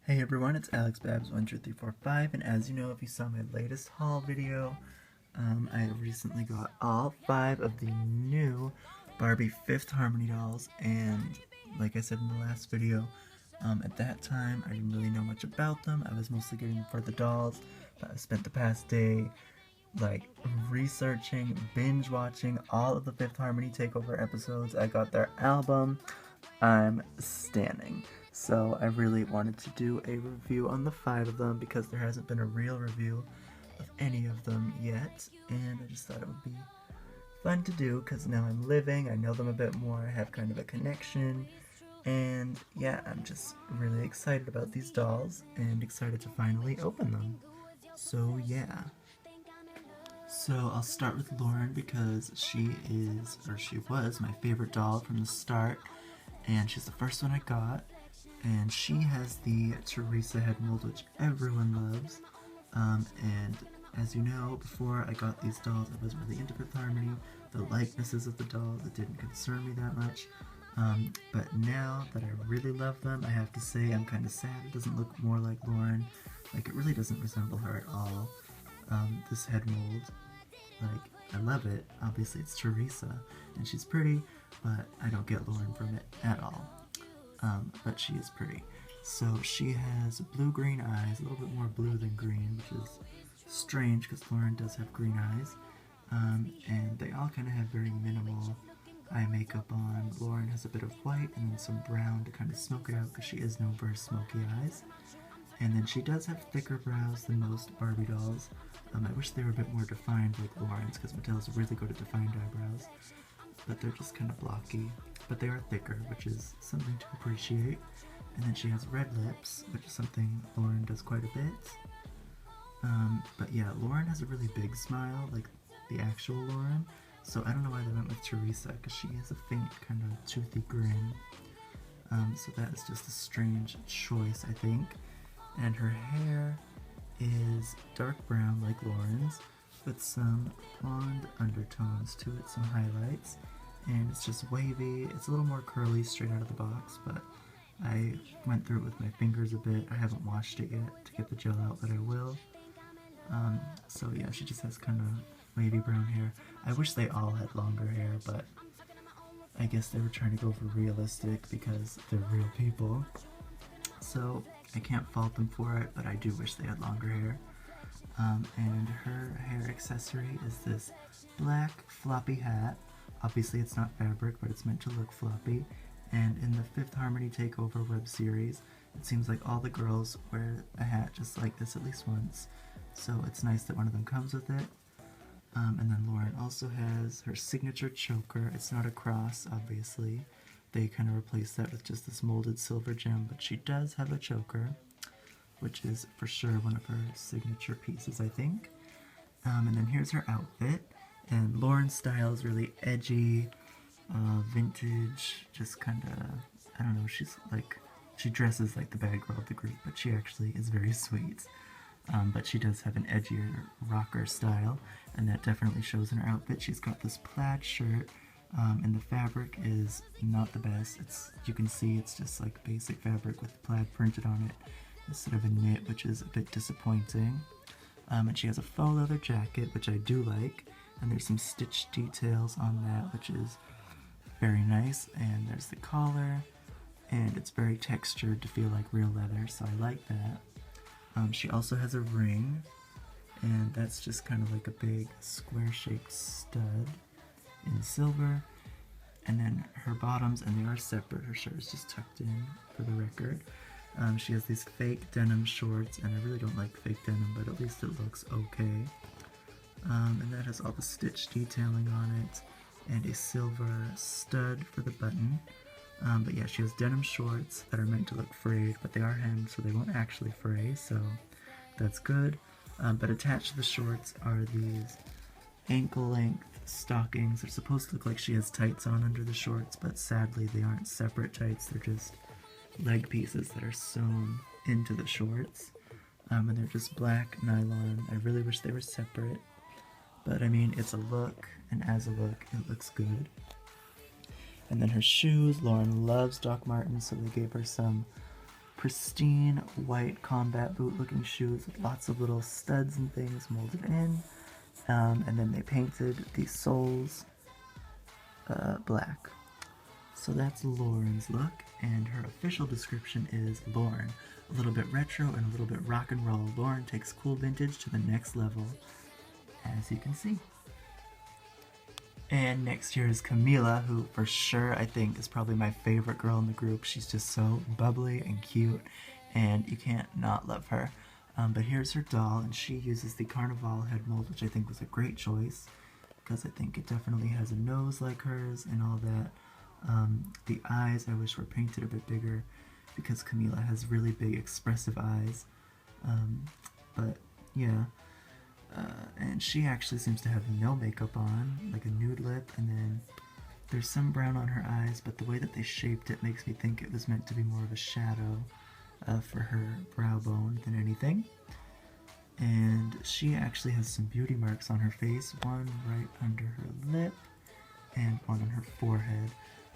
Hey everyone, it's AlexBabs12345, and as you know, if you saw my latest haul video, I recently got all 5 of the new Barbie 5th Harmony dolls, and like I said in the last video, at that time I didn't really know much about them. I was mostly getting them for the dolls, but I spent the past day researching, binge watching all of the 5th Harmony Takeover episodes. I got their album. I'm standing. So I really wanted to do a review on the 5 of them because there hasn't been a real review of any of them yet, and I just thought it would be fun to do because now I'm living, I know them a bit more, I have kind of a connection, and yeah, I'm just really excited about these dolls and excited to finally open them. So yeah. So I'll start with Lauren because she was my favorite doll from the start, and she's the first one I got. And she has the Teresa head mold, which everyone loves. And as you know, before I got these dolls, I was really into 5th Harmony. The likenesses of the dolls, it didn't concern me that much. But now that I really love them, I have to say I'm kind of sad it doesn't look more like Lauren. Like, it really doesn't resemble her at all. This head mold, like, I love it. Obviously it's Teresa, and she's pretty, but I don't get Lauren from it at all. But she is pretty. So she has blue-green eyes, a little bit more blue than green, which is strange because Lauren does have green eyes. And they all kind of have very minimal eye makeup on. Lauren has a bit of white and then some brown to kind of smoke it out because she is known for her smoky eyes. And then she does have thicker brows than most Barbie dolls. I wish they were a bit more defined like Lauren's because Mattel's really good at defined eyebrows. But they're just kind of blocky. But they are thicker, which is something to appreciate. And then she has red lips, which is something Lauren does quite a bit. But yeah, Lauren has a really big smile, like the actual Lauren. So I don't know why they went with Teresa, because she has a faint kind of toothy grin. So that is just a strange choice, I think. And her hair is dark brown like Lauren's, with some blonde undertones to it, some highlights. And it's just wavy. It's a little more curly straight out of the box, but I went through it with my fingers a bit. I haven't washed it yet to get the gel out, but I will. So yeah, she just has kind of wavy brown hair. I wish they all had longer hair, but I guess they were trying to go for realistic because they're real people. So I can't fault them for it, but I do wish they had longer hair. And her hair accessory is this black floppy hat. Obviously it's not fabric, but it's meant to look floppy. And in the 5th Harmony Takeover web series, it seems like all the girls wear a hat just like this at least once. So it's nice that one of them comes with it. And then Lauren also has her signature choker. It's not a cross, obviously. They kind of replaced that with just this molded silver gem, but she does have a choker, which is for sure one of her signature pieces, I think. And then here's her outfit. And Lauren's style is really edgy, vintage, just kind of, I don't know, she dresses like the bad girl of the group, but she actually is very sweet. But she does have an edgier rocker style, and that definitely shows in her outfit. She's got this plaid shirt, and the fabric is not the best. You can see it's just like basic fabric with plaid printed on it instead of a knit, which is a bit disappointing. And she has a faux leather jacket, which I do like. And there's some stitch details on that, which is very nice. And there's the collar, and it's very textured to feel like real leather, so I like that. She also has a ring, and that's just kind of like a big square-shaped stud in silver. And then her bottoms, and they are separate. Her shirt is just tucked in, for the record. She has these fake denim shorts, and I really don't like fake denim, but at least it looks okay. And that has all the stitch detailing on it, and a silver stud for the button. But yeah, she has denim shorts that are meant to look frayed, but they are hemmed, so they won't actually fray, so that's good. But attached to the shorts are these ankle-length stockings. They're supposed to look like she has tights on under the shorts, but sadly they aren't separate tights, they're just leg pieces that are sewn into the shorts. And they're just black nylon. I really wish they were separate. But I mean, it's a look, and as a look, it looks good. And then her shoes, Lauren loves Doc Martens, so they gave her some pristine white combat boot looking shoes with lots of little studs and things molded in. And then they painted the soles black. So that's Lauren's look, and her official description is Lauren. A little bit retro and a little bit rock and roll. Lauren takes cool vintage to the next level, as you can see. And next here is Camila, who for sure I think is probably my favorite girl in the group. She's just so bubbly and cute, and you can't not love her. But here's her doll, and she uses the Carnival head mold, which I think was a great choice, because I think it definitely has a nose like hers and all that. The eyes I wish were painted a bit bigger, because Camila has really big expressive eyes. But yeah, and she actually seems to have no makeup on, like a nude lip, and then there's some brown on her eyes, but the way that they shaped it makes me think it was meant to be more of a shadow for her brow bone than anything. And she actually has some beauty marks on her face, one right under her lip and one on her forehead.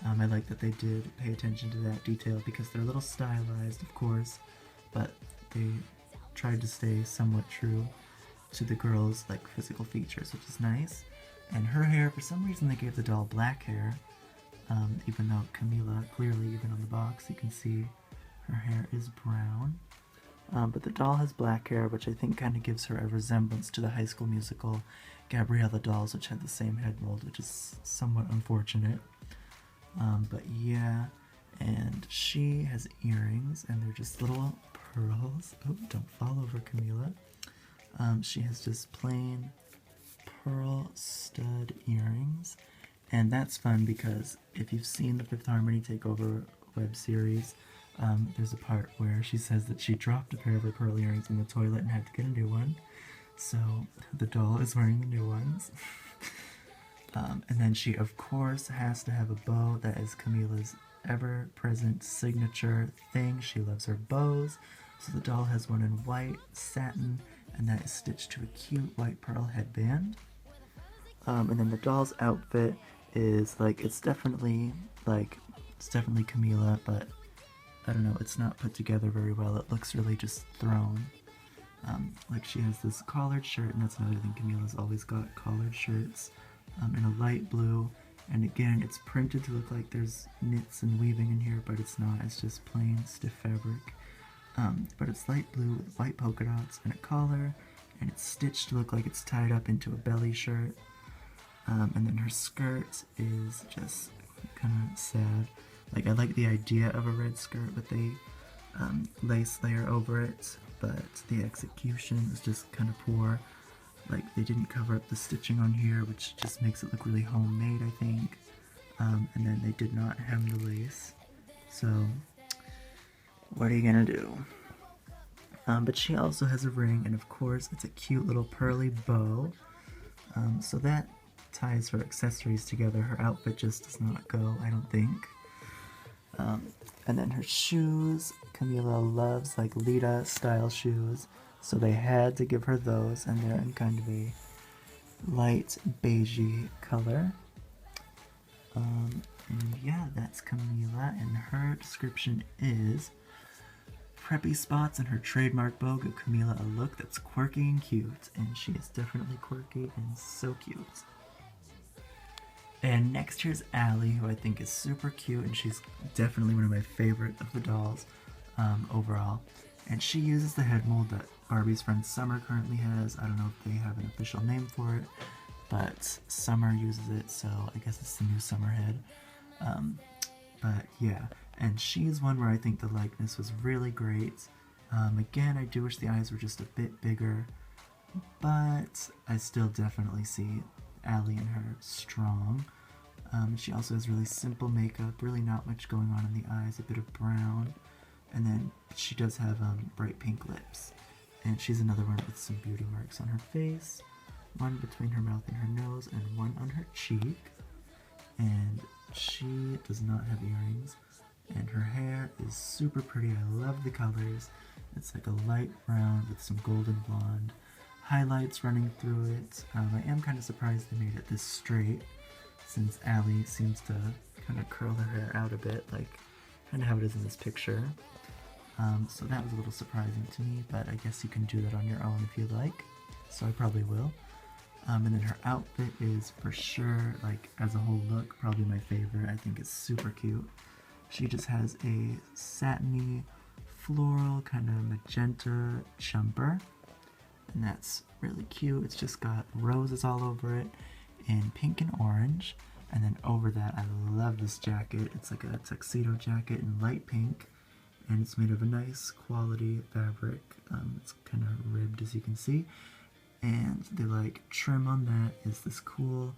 I like that they did pay attention to that detail because they're a little stylized, of course, but they tried to stay somewhat true to the girl's like physical features, which is nice. And her hair, for some reason they gave the doll black hair, even though Camila, clearly even on the box, you can see her hair is brown. But the doll has black hair, which I think kind of gives her a resemblance to the High School Musical Gabriella dolls, which had the same head mold, which is somewhat unfortunate. But yeah, and she has earrings, and they're just little pearls. Oh, don't fall over, Camila. She has just plain pearl stud earrings, and that's fun because if you've seen the Fifth Harmony Takeover web series, there's a part where she says that she dropped a pair of her pearl earrings in the toilet and had to get a new one. So the doll is wearing the new ones. And then she, of course, has to have a bow. That is Camila's ever-present signature thing. She loves her bows. So the doll has one in white satin, and that is stitched to a cute white pearl headband. And then the doll's outfit is like, it's definitely Camila, but I don't know, it's not put together very well. It looks really just thrown. Like she has this collared shirt, and that's another thing, Camila's always got collared shirts in a light blue, and again it's printed to look like there's knits and weaving in here, but it's not, it's just plain stiff fabric. But it's light blue with white polka dots and a collar, and it's stitched to look like it's tied up into a belly shirt. And then her skirt is just kind of sad. Like, I like the idea of a red skirt with a lace layer over it, but the execution is just kind of poor. Like, they didn't cover up the stitching on here, which just makes it look really homemade, I think. And then they did not hem the lace. So, what are you gonna do? But she also has a ring, and of course, it's a cute little pearly bow. So that ties her accessories together. Her outfit just does not go, I don't think. And then her shoes, Camila loves like Lita style shoes, so they had to give her those, and they're in kind of a light beigey color. And yeah, that's Camila, and her description is: preppy spots and her trademark bow give Camila a look that's quirky and cute, and she is definitely quirky and so cute. And next here's Allie, who I think is super cute, and she's definitely one of my favorite of the dolls overall. And she uses the head mold that Barbie's friend Summer currently has. I don't know if they have an official name for it, but Summer uses it, so I guess it's the new Summer head. But yeah, and she's one where I think the likeness was really great. Again, I do wish the eyes were just a bit bigger, but I still definitely see Allie and her strong. She also has really simple makeup, really not much going on in the eyes, a bit of brown, and then she does have bright pink lips. And she's another one with some beauty marks on her face, one between her mouth and her nose, and one on her cheek. And she does not have earrings, and her hair is super pretty. I love the colors. It's like a light brown with some golden blonde highlights running through it. I am kind of surprised they made it this straight, since Allie seems to kind of curl her hair out a bit, like kind of how it is in this picture. So that was a little surprising to me, but I guess you can do that on your own if you like. So I probably will. And then her outfit is for sure, like as a whole look, probably my favorite. I think it's super cute. She just has a satiny, floral, kind of magenta jumper. And that's really cute. It's just got roses all over it in pink and orange. And then over that, I love this jacket. It's like a tuxedo jacket in light pink. And it's made of a nice quality fabric. It's kind of ribbed, as you can see. And the like trim on that is this cool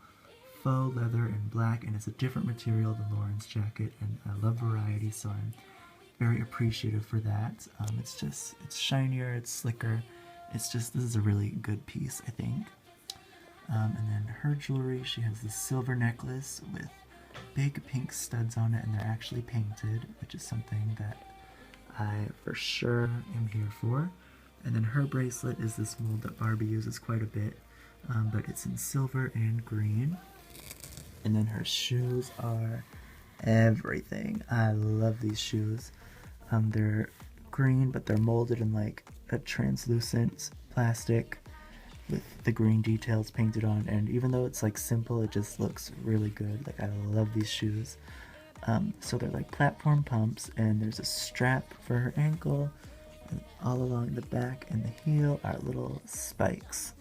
faux leather in black, and it's a different material than Lauren's jacket, and I love variety, so I'm very appreciative for that. It's shinier, it's slicker, this is a really good piece, I think. And then her jewelry, she has this silver necklace with big pink studs on it, and they're actually painted, which is something that I for sure am here for. And then her bracelet is this mold that Barbie uses quite a bit, but it's in silver and green. And then her shoes are everything. I love these shoes. They're green, but they're molded in like a translucent plastic with the green details painted on. And even though it's like simple, it just looks really good. Like I love these shoes. So they're like platform pumps, and there's a strap for her ankle. And all along the back and the heel are little spikes.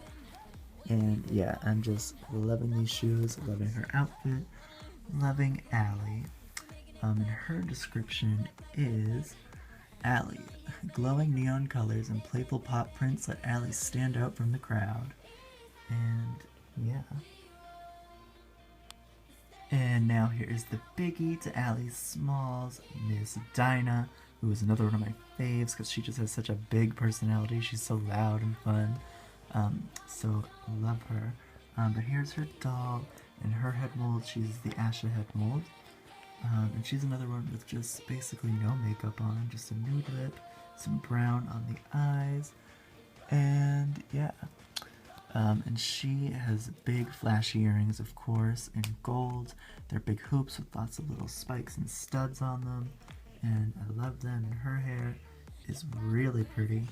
And yeah, I'm just loving these shoes, loving her outfit, loving Allie. And her description is Allie. Glowing neon colors and playful pop prints let Allie stand out from the crowd. And yeah. And now here is the biggie to Allie's smalls, Miss Dinah, who is another one of my faves because she just has such a big personality. She's so loud and fun. So love her. But here's her doll. In her head mold, she's the Asha head mold. And she's another one with just basically no makeup on, just a nude lip, some brown on the eyes, and yeah. And she has big flashy earrings, of course, in gold. They're big hoops with lots of little spikes and studs on them, and I love them. And her hair is really pretty.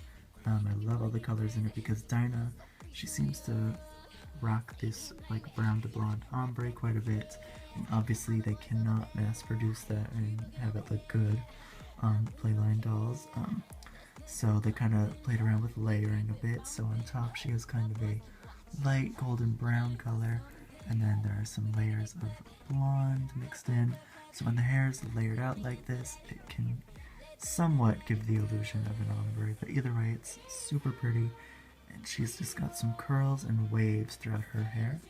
I love all the colors in it because Dyna, she seems to rock this like brown to blonde ombre quite a bit, and obviously they cannot mass produce that and have it look good on Playline dolls. So they kind of played around with layering a bit. So on top she has kind of a light golden brown color, and then there are some layers of blonde mixed in. So when the hair is layered out like this, it can somewhat give the illusion of an ombre, but either way it's super pretty, and she's just got some curls and waves throughout her hair.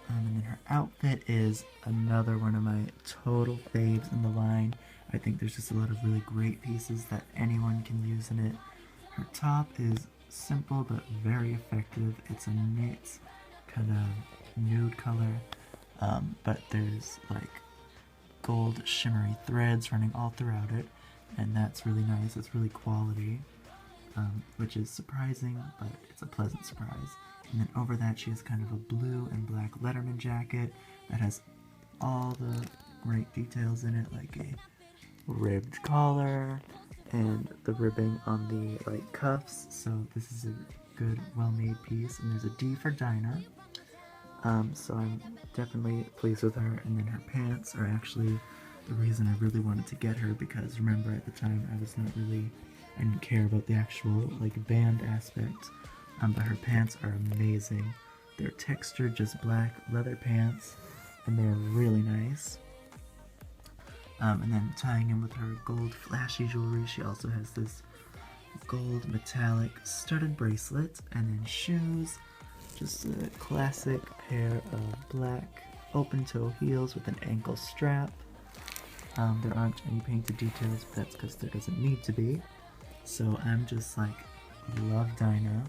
And then her outfit is another one of my total faves in the line. I think there's just a lot of really great pieces that anyone can use in it. Her top is simple but very effective. It's a knit kind of nude color, but there's like gold shimmery threads running all throughout it, and that's really nice. It's really quality, which is surprising, but it's a pleasant surprise. And then over that she has kind of a blue and black Letterman jacket that has all the great details in it, like a ribbed collar and the ribbing on the like cuffs. So this is a good, well-made piece. And there's a D for Dinah. So I'm definitely pleased with her. And then her pants are actually the reason I really wanted to get her, because remember at the time I didn't care about the actual like band aspect. But her pants are amazing. They're textured, just black leather pants, and they're really nice. And then tying in with her gold flashy jewelry, she also has this gold metallic studded bracelet, and then shoes, just a classic pair of black open-toe heels with an ankle strap. There aren't any painted details, but that's because there doesn't need to be. So I'm just like, love Dinah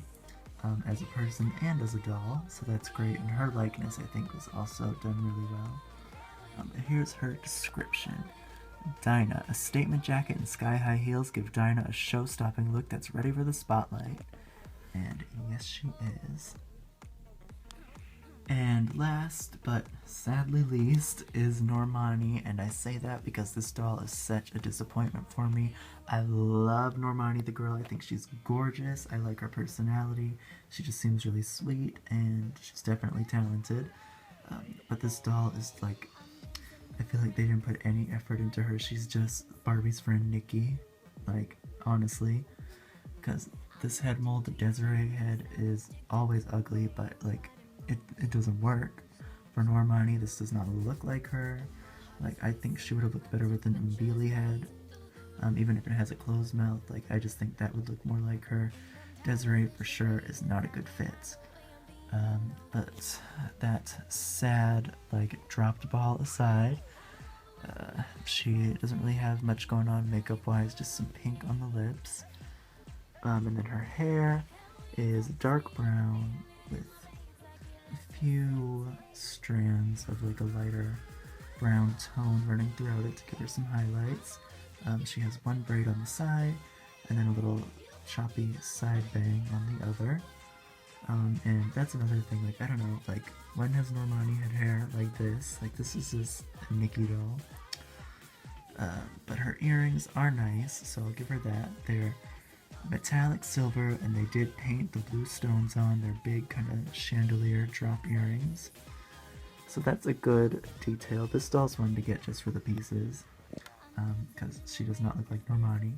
as a person and as a doll, so that's great. And her likeness, I think, was also done really well. Here's her description. Dinah, a statement jacket and sky-high heels give Dinah a show-stopping look that's ready for the spotlight. And yes, she is. And last, but sadly least, is Normani, and I say that because this doll is such a disappointment for me. I love Normani the girl, I think she's gorgeous, I like her personality, she just seems really sweet, and she's definitely talented. But this doll is like, I feel like they didn't put any effort into her, she's just Barbie's friend Nikki, like, honestly. Because this head mold, the Desiree head, is always ugly, but like, it doesn't work. For Normani, this does not look like her. Like, I think she would have looked better with an Mbili head. Even if it has a closed mouth, like, I just think that would look more like her. Desiree, for sure, is not a good fit. But that sad, like, dropped ball aside, she doesn't really have much going on makeup-wise, just some pink on the lips. And then her hair is dark brown with a few strands of like a lighter brown tone running throughout it to give her some highlights. She has one braid on the side and then a little choppy side bang on the other. And that's another thing, like, I don't know, like, when has Normani had hair like this? Like, this is just a Nikki doll. But her earrings are nice, so I'll give her that. They're metallic silver, and they did paint the blue stones on. They're big kind of chandelier drop earrings. So that's a good detail. This doll's one to get just for the pieces, because she does not look like Normani.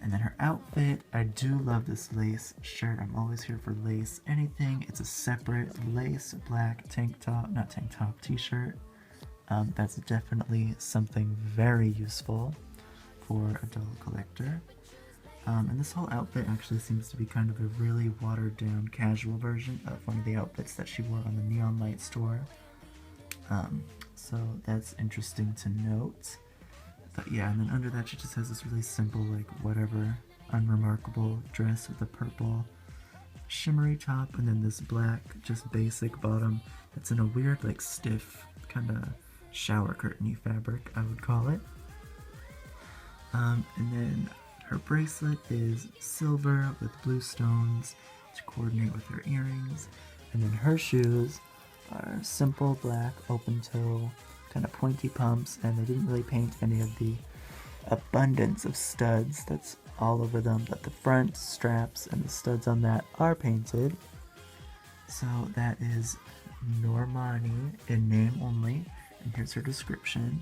And then her outfit, I do love this lace shirt. I'm always here for lace. Anything, it's a separate lace black t-shirt. That's definitely something very useful for a doll collector. And this whole outfit actually seems to be kind of a really watered down casual version of one of the outfits that she wore on the Neon Light store. So that's interesting to note. But yeah, and then under that she just has this really simple, like, whatever, unremarkable dress with a purple shimmery top and then this black, just basic bottom that's in a weird, like, stiff, kind of shower curtain-y fabric, I would call it. And then her bracelet is silver with blue stones to coordinate with her earrings. And then her shoes are simple black open toe, kind of pointy pumps, and they didn't really paint any of the abundance of studs that's all over them, but the front straps and the studs on that are painted. So that is Normani in name only, and here's her description.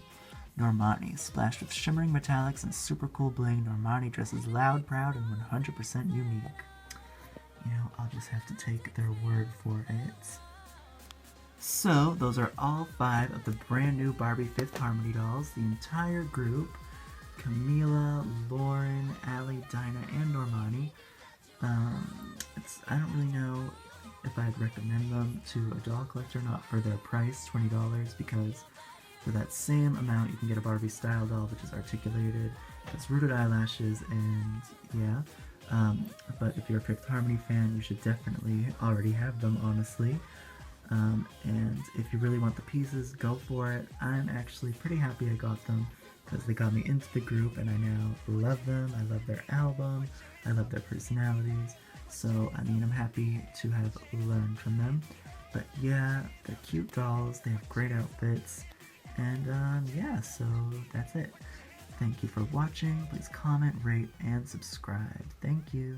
Normani, splashed with shimmering metallics and super cool bling, Normani dresses loud, proud, and 100% unique. You know, I'll just have to take their word for it. So, those are all 5 of the brand new Barbie Fifth Harmony dolls. The entire group, Camila, Lauren, Allie, Dinah, and Normani. I don't really know if I'd recommend them to a doll collector, not for their price, $20, because for that same amount you can get a Barbie style doll which is articulated, has rooted eyelashes, and yeah. But if you're a Fifth Harmony fan, you should definitely already have them, honestly. And if you really want the pieces, go for it. I'm actually pretty happy I got them because they got me into the group and I now love them. I love their album. I love their personalities. So, I mean, I'm happy to have learned from them. But yeah, they're cute dolls. They have great outfits. And yeah, so that's it. Thank you for watching. Please comment, rate, and subscribe. Thank you.